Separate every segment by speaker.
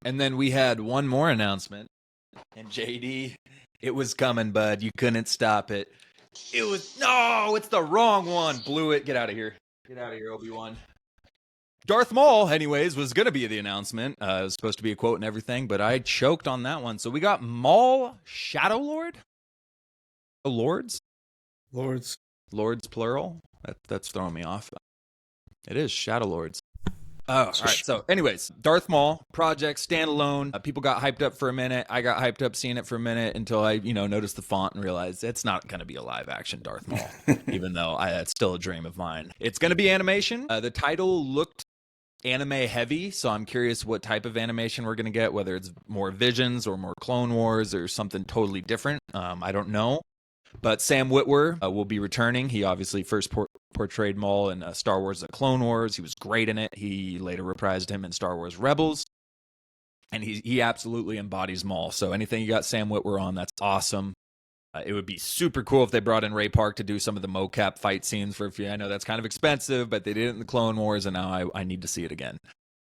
Speaker 1: And then we had one more announcement. And JD, it was coming, bud. You couldn't stop it. No, it's the wrong one. Blew it. Get out of here. Get out of here, Obi-Wan. Darth Maul, anyways, was going to be the announcement. It was supposed to be a quote and everything, but I choked on that one. So we got Maul Shadow Lord? Lords? Lords, plural? That's throwing me off. It is Shadow Lords. Oh, all right. So, anyways, Darth Maul project standalone. People got hyped up for a minute. I got hyped up seeing it for a minute until I, noticed the font and realized it's not going to be a live action Darth Maul, even though it's still a dream of mine. It's going to be animation. The title looked anime heavy, so I'm curious what type of animation we're going to get, whether it's more Visions or more Clone Wars or something totally different. I don't know. But Sam Witwer will be returning. He obviously first portrayed Maul in Star Wars: The Clone Wars. He was great in it. He later reprised him in Star Wars Rebels. And he absolutely embodies Maul. So anything you got Sam Witwer on, that's awesome. It would be super cool if they brought in Ray Park to do some of the mocap fight scenes for a few. I know that's kind of expensive, but they did it in the Clone Wars, and now I need to see it again.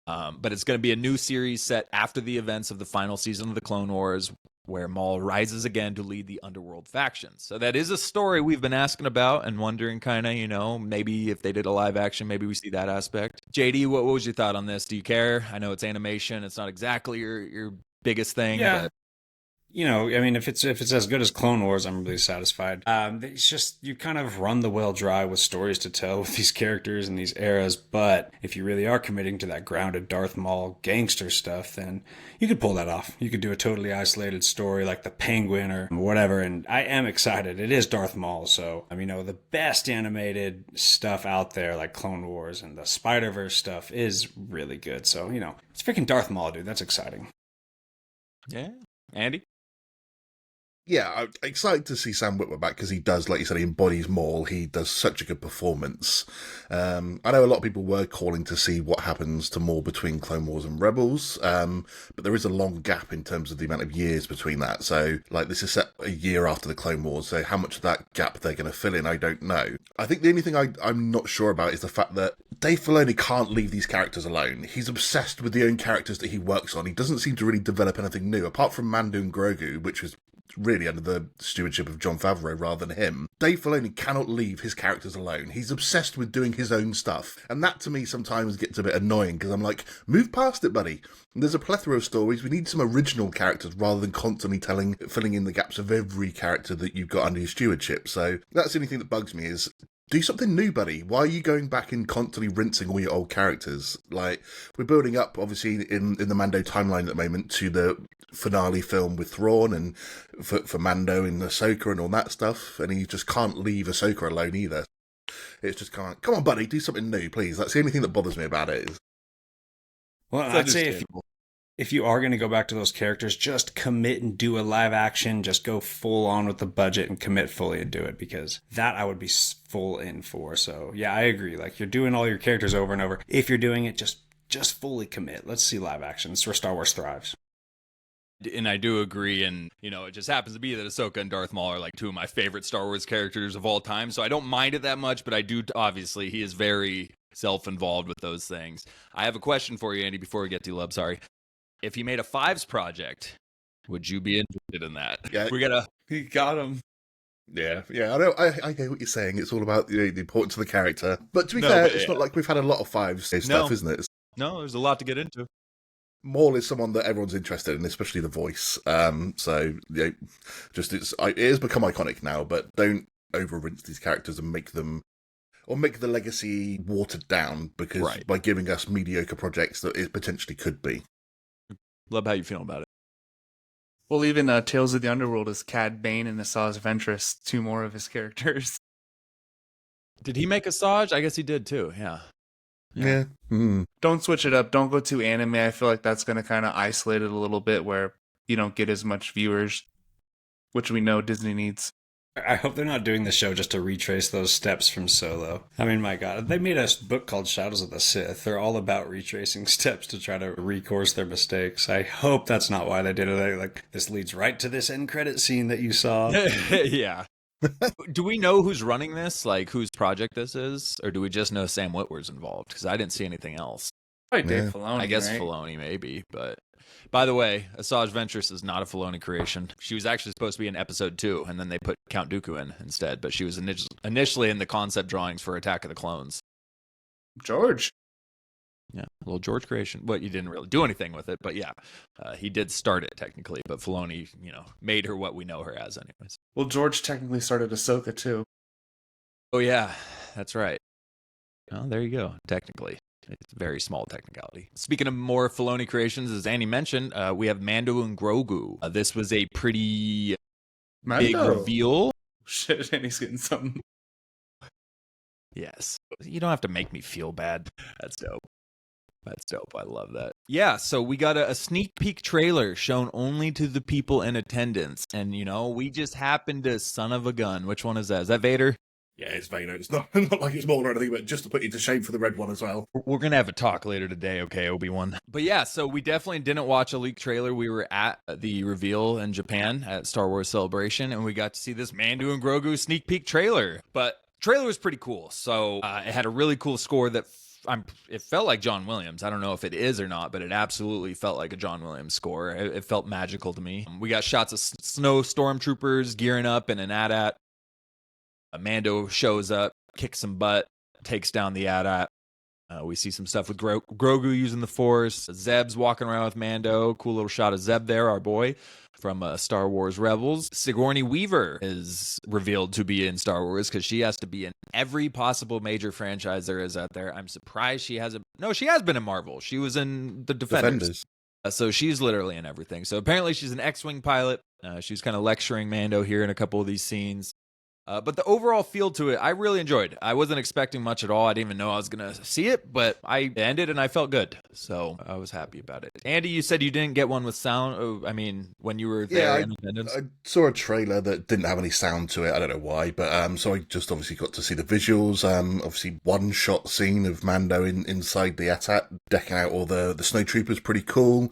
Speaker 1: But it's going to be a new series set after the events of the final season of the Clone Wars, where Maul rises again to lead the underworld factions. So that is a story we've been asking about and wondering kind of, maybe if they did a live action, maybe we see that aspect. JD, what was your thought on this? Do you care? I know it's animation. It's not exactly your biggest thing.
Speaker 2: Yeah.
Speaker 1: But
Speaker 2: if it's as good as Clone Wars, I'm really satisfied. It's just, you kind of run the well dry with stories to tell with these characters and these eras, but if you really are committing to that grounded Darth Maul gangster stuff, then you could pull that off. You could do a totally isolated story like the Penguin or whatever, and I am excited. It is Darth Maul, so, the best animated stuff out there, like Clone Wars and the Spider-Verse stuff, is really good, so, it's freaking Darth Maul, dude. That's exciting.
Speaker 1: Yeah. Andy?
Speaker 3: Yeah, I'm excited to see Sam Witwer back because he does, like you said, he embodies Maul. He does such a good performance. I know a lot of people were calling to see what happens to Maul between Clone Wars and Rebels, but there is a long gap in terms of the amount of years between that. So, this is set a year after the Clone Wars, so how much of that gap they're going to fill in, I don't know. I think the only thing I'm not sure about is the fact that Dave Filoni can't leave these characters alone. He's obsessed with the own characters that he works on. He doesn't seem to really develop anything new, apart from Mando and Grogu, which was really under the stewardship of Jon Favreau rather than him. Dave Filoni cannot leave his characters alone. He's obsessed with doing his own stuff. And that to me sometimes gets a bit annoying because I'm like, move past it, buddy. There's a plethora of stories. We need some original characters rather than constantly filling in the gaps of every character that you've got under your stewardship. So that's the only thing that bugs me is, do something new, buddy. Why are you going back and constantly rinsing all your old characters? We're building up, obviously, in the Mando timeline at the moment to the finale film with Thrawn and for Mando and Ahsoka and all that stuff, and he just can't leave Ahsoka alone either. It's just come on, buddy, do something new, please. That's the only thing that bothers me about it.
Speaker 2: Well, I'd say if you are going to go back to those characters, just commit and do a live action. Just go full on with the budget and commit fully and do it, because that I would be full in for. So yeah, I agree. You're doing all your characters over and over. If you're doing it, just fully commit. Let's see live action. That's where Star Wars thrives.
Speaker 1: And I do agree, and it just happens to be that Ahsoka and Darth Maul are two of my favorite Star Wars characters of all time, so I don't mind it that much, but I do, obviously, he is very self-involved with those things. I have a question for you, Andy, before we get to Lub, sorry. If you made a Fives project, would you be interested in that?
Speaker 3: Yeah.
Speaker 1: He got him.
Speaker 3: Yeah, I know. I get what you're saying. It's all about the importance of the character. But to be fair, it's not like we've had a lot of Fives stuff, isn't it?
Speaker 1: No, there's a lot to get into.
Speaker 3: Maul is someone that everyone's interested in, especially the voice. It has become iconic now. But don't over rinse these characters and make the legacy watered down by giving us mediocre projects that it potentially could be.
Speaker 1: Love how you feel about it.
Speaker 4: Well, even Tales of the Underworld is Cad Bane and Asajj Ventress, two more of his characters.
Speaker 1: Did he make Asajj? I guess he did too, yeah.
Speaker 3: Yeah. Mm.
Speaker 4: Don't switch it up. Don't go too anime. I feel like that's going to kind of isolate it a little bit where you don't get as much viewers, which we know Disney needs.
Speaker 2: I hope they're not doing the show just to retrace those steps from Solo. I mean, my God, they made a book called Shadows of the Sith. They're all about retracing steps to try to recourse their mistakes. I hope that's not why they did it. This leads right to this end credit scene that you saw.
Speaker 1: Yeah. Do we know who's running this? Whose project this is? Or do we just know Sam Witwer's involved? Because I didn't see anything else.
Speaker 4: Probably Dave Filoni,
Speaker 1: I guess
Speaker 4: right?
Speaker 1: Filoni maybe, but By the way, Asajj Ventress is not a Filoni creation. She was actually supposed to be in episode 2, and then they put Count Dooku in instead, but she was initially in the concept drawings for Attack of the Clones.
Speaker 4: George.
Speaker 1: Yeah, a little George creation. Well, you didn't really do anything with it, but yeah, he did start it technically, but Filoni, made her what we know her as anyways.
Speaker 4: Well, George technically started Ahsoka, too.
Speaker 1: Oh, yeah, that's right. Well, there you go, technically. It's a very small technicality. Speaking of more Filoni creations, as Andy mentioned, we have Mando and Grogu. This was a pretty big reveal.
Speaker 4: Shit, Andy's getting something.
Speaker 1: Yes. You don't have to make me feel bad. That's dope. That's dope. I love that. Yeah, so we got a sneak peek trailer shown only to the people in attendance. And, we just happened to son of a gun. Which one is that? Is that Vader?
Speaker 3: Yeah, it's Vader. It's not like it's Maul or anything, but just to put you to shame for the red one as well.
Speaker 1: We're going to have a talk later today, okay, Obi-Wan? But yeah, so we definitely didn't watch a leaked trailer. We were at the reveal in Japan at Star Wars Celebration, and we got to see this Mando and Grogu sneak peek trailer. But trailer was pretty cool. So it had a really cool score that it felt like John Williams. I don't know if it is or not, but it absolutely felt like a John Williams score. It felt magical to me. We got shots of snow stormtroopers gearing up in an AT-AT. Mando shows up, kicks some butt, takes down the AT-AT. We see some stuff with Grogu using the Force. Zeb's walking around with Mando. Cool little shot of Zeb there, our boy from Star Wars Rebels. Sigourney Weaver is revealed to be in Star Wars because she has to be in every possible major franchise there is out there. I'm surprised she hasn't. No, she has been in Marvel. She was in the Defenders. So she's literally in everything. So apparently she's an X-Wing pilot. She's kind of lecturing Mando here in a couple of these scenes. But the overall feel to it, I really enjoyed. I wasn't expecting much at all. I didn't even know I was going to see it, but I ended and I felt good. So I was happy about it. Andy, you said you didn't get one with sound. Oh, I mean, when you were there in attendance?
Speaker 3: I saw a trailer that didn't have any sound to it. I don't know why, but so I just obviously got to see the visuals. Obviously, one shot scene of Mando inside the AT-AT, decking out all the snowtroopers, pretty cool.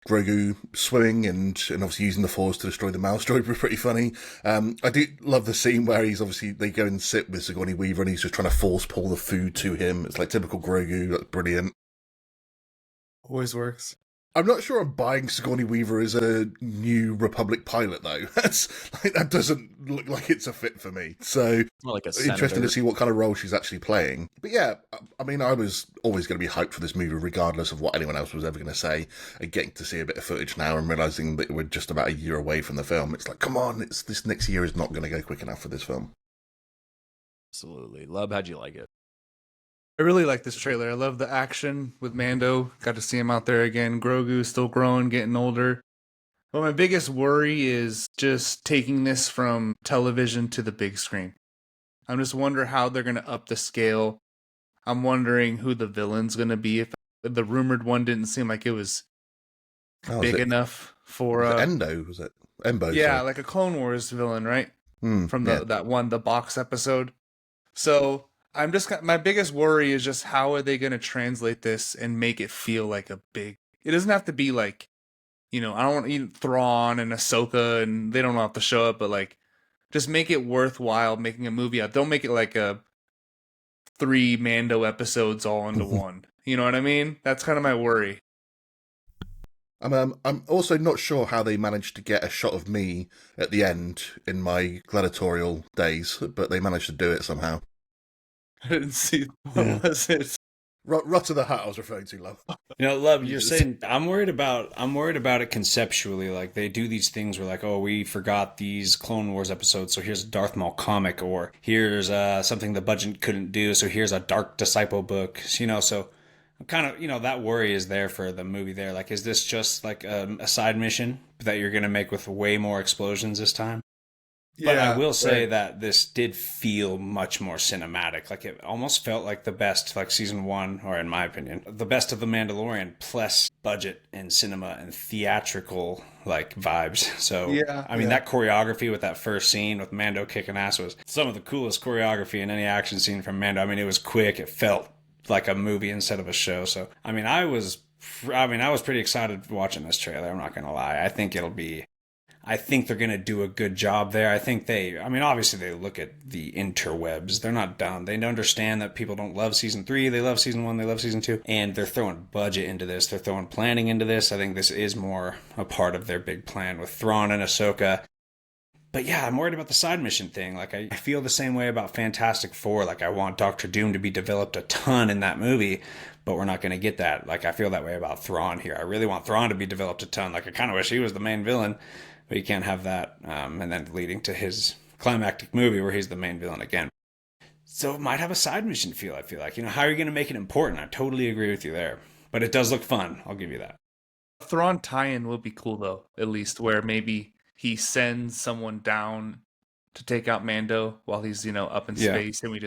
Speaker 3: Grogu swimming and obviously using the Force to destroy the mouse droid was pretty funny. I do love the scene where they go and sit with Sigourney Weaver and he's just trying to force pull the food to him. It's like typical Grogu. That's brilliant.
Speaker 4: Always works.
Speaker 3: I'm not sure I'm buying Sigourney Weaver as a New Republic pilot, though. That doesn't look like it's a fit for me. So,
Speaker 1: more like
Speaker 3: interesting to see what kind of role she's actually playing. But yeah, I mean, I was always going to be hyped for this movie, regardless of what anyone else was ever going to say. And getting to see a bit of footage now and realising that we're just about a year away from the film, it's like, come on, this next year is not going to go quick enough for this film.
Speaker 1: Absolutely. Love, how'd you like it?
Speaker 4: I really like this trailer. I love the action with Mando. Got to see him out there again. Grogu still growing, getting older. But my biggest worry is just taking this from television to the big screen. I'm just wondering how they're going to up the scale. I'm wondering who the villain's going to be. If the rumored one didn't seem like it was big enough for...
Speaker 3: Endo, was it? Embo.
Speaker 4: Yeah,
Speaker 3: sorry.
Speaker 4: like a Clone Wars villain, right? From the box episode. So... my biggest worry is just how are they going to translate this and make it feel like a big, it doesn't have to be like, I don't want Thrawn and Ahsoka and they don't have to show up, but like, just make it worthwhile making a movie out. Don't make it like 3 Mando episodes all into one. You know what I mean? That's kind of my worry.
Speaker 3: I'm also not sure how they managed to get a shot of me at the end in my gladiatorial days, but they managed to do it somehow.
Speaker 4: I didn't see. What was it?
Speaker 3: Rot of the Hat I was referring to, Love.
Speaker 2: Love, you're saying I'm worried about it conceptually. Like they do these things where like, oh, we forgot these Clone Wars episodes, so here's a Darth Maul comic, or here's something the budget couldn't do, so here's a Dark Disciple book. So I'm kind of, that worry is there for the movie there. Like, is this just like a side mission that you're going to make with way more explosions this time? But I will say that this did feel much more cinematic. Like it almost felt like the best, like season 1, or in my opinion, the best of The Mandalorian, plus budget and cinema and theatrical like vibes. So that choreography with that first scene with Mando kicking ass was some of the coolest choreography in any action scene from Mando. I mean, it was quick. It felt like a movie instead of a show. So I was pretty excited watching this trailer. I'm not gonna lie. I think I think they're going to do a good job there. Obviously they look at the interwebs. They're not dumb. They understand that people don't love season 3. They love season 1. They love season 2. And they're throwing budget into this. They're throwing planning into this. I think this is more a part of their big plan with Thrawn and Ahsoka. But yeah, I'm worried about the side mission thing. Like, I feel the same way about Fantastic Four. Like, I want Doctor Doom to be developed a ton in that movie, but we're not going to get that. Like, I feel that way about Thrawn here. I really want Thrawn to be developed a ton. Like, I kind of wish he was the main villain, but you can't have that. And then leading to his climactic movie where he's the main villain again. So it might have a side mission feel, I feel like. How are you going to make it important? I totally agree with you there. But it does look fun. I'll give you that.
Speaker 4: Thrawn tie-in would be cool, though, at least, where maybe he sends someone down to take out Mando while he's, up in space, and we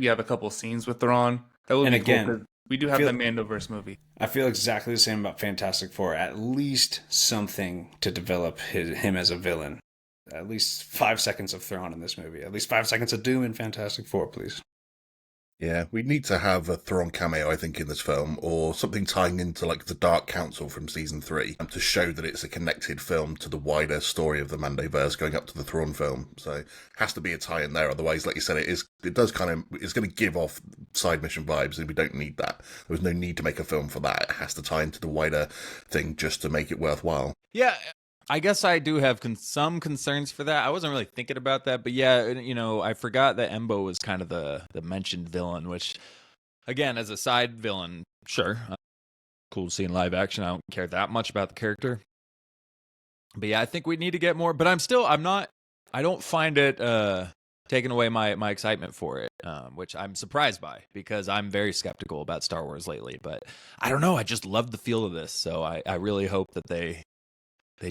Speaker 4: have a couple scenes with Thrawn. That would be cool, 'cause we do have the Mandoverse movie.
Speaker 2: I feel exactly the same about Fantastic Four. At least something to develop him as a villain. At least 5 seconds of Thrawn in this movie. At least 5 seconds of Doom in Fantastic Four, please.
Speaker 3: Yeah, we need to have a Thrawn cameo, I think, in this film, or something tying into, like, the Dark Council from Season 3, to show that it's a connected film to the wider story of the Mandoverse going up to the Thrawn film. So it has to be a tie-in there, otherwise, like you said, it's going to give off side mission vibes, and we don't need that. There's no need to make a film for that. It has to tie into the wider thing just to make it worthwhile.
Speaker 1: Yeah, I guess I do have some concerns for that. I wasn't really thinking about that, but yeah, I forgot that Embo was kind of the mentioned villain, which, again, as a side villain, sure, cool to see in live action. I don't care that much about the character. But yeah, I think we need to get more, but I don't find it taking away my excitement for it, which I'm surprised by, because I'm very skeptical about Star Wars lately. But I don't know, I just love the feel of this, so I really hope that they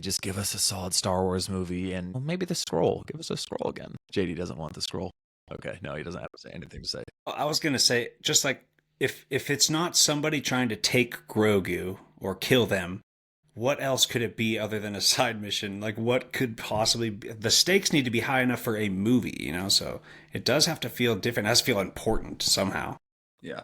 Speaker 1: just give us a solid Star Wars movie, and maybe the scroll. Give us a scroll again. JD doesn't want the scroll. Okay, no, he doesn't have to say anything to say.
Speaker 2: I was going to say, just like, if it's not somebody trying to take Grogu or kill them, what else could it be other than a side mission? Like, what could possibly be? The stakes need to be high enough for a movie, so it does have to feel different. It has to feel important somehow.
Speaker 4: Yeah.